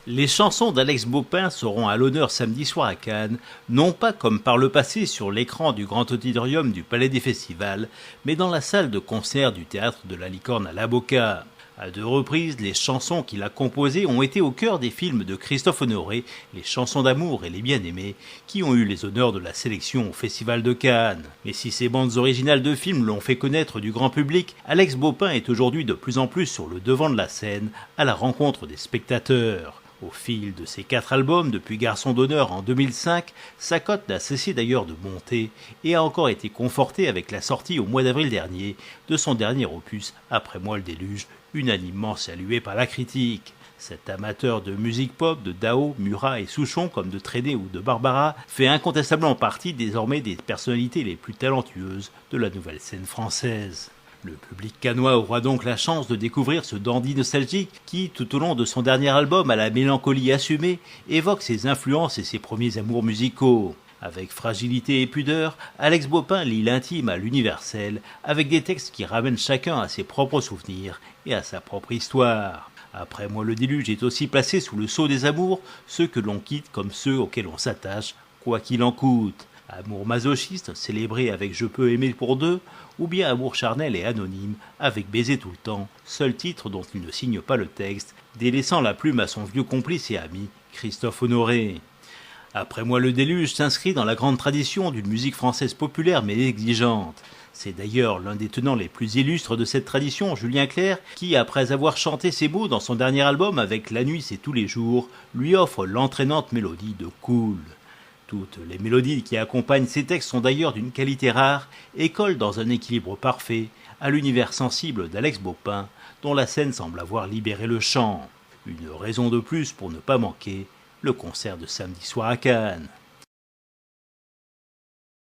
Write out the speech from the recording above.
Les chansons d'Alex Baupin seront à l'honneur samedi soir à Cannes, non pas comme par le passé sur l'écran du grand auditorium du Palais des Festivals, mais dans la salle de concert du théâtre de la Licorne à La Boca. À 2 reprises, les chansons qu'il a composées ont été au cœur des films de Christophe Honoré, Les chansons d'amour et Les bien-aimés, qui ont eu les honneurs de la sélection au Festival de Cannes. Mais si ces bandes originales de films l'ont fait connaître du grand public, Alex Baupin est aujourd'hui de plus en plus sur le devant de la scène, à la rencontre des spectateurs. Au fil de ses 4 albums, depuis Garçon d'honneur en 2005, sa cote n'a cessé d'ailleurs de monter et a encore été confortée avec la sortie au mois d'avril dernier de son dernier opus, Après moi le déluge, unanimement salué par la critique. Cet amateur de musique pop, de Dao, Murat et Souchon, comme de Trenet ou de Barbara, fait incontestablement partie désormais des personnalités les plus talentueuses de la nouvelle scène française. Le public cannois aura donc la chance de découvrir ce dandy nostalgique qui, tout au long de son dernier album à la mélancolie assumée, évoque ses influences et ses premiers amours musicaux. Avec fragilité et pudeur, Alex Baupin lie l'intime à l'universel, avec des textes qui ramènent chacun à ses propres souvenirs et à sa propre histoire. Après moi le déluge est aussi placé sous le sceau des amours, ceux que l'on quitte comme ceux auxquels on s'attache, quoi qu'il en coûte. Amour masochiste, célébré avec Je peux aimer pour deux, ou bien amour charnel et anonyme, avec Baiser tout le temps, seul titre dont il ne signe pas le texte, délaissant la plume à son vieux complice et ami, Christophe Honoré. Après moi le déluge s'inscrit dans la grande tradition d'une musique française populaire mais exigeante. C'est d'ailleurs l'un des tenants les plus illustres de cette tradition, Julien Clerc, qui, après avoir chanté ces mots dans son dernier album avec La nuit c'est tous les jours, lui offre l'entraînante mélodie de Cool. Toutes les mélodies qui accompagnent ces textes sont d'ailleurs d'une qualité rare et collent dans un équilibre parfait à l'univers sensible d'Alex Baupin, dont la scène semble avoir libéré le chant. Une raison de plus pour ne pas manquer le concert de samedi soir à Cannes.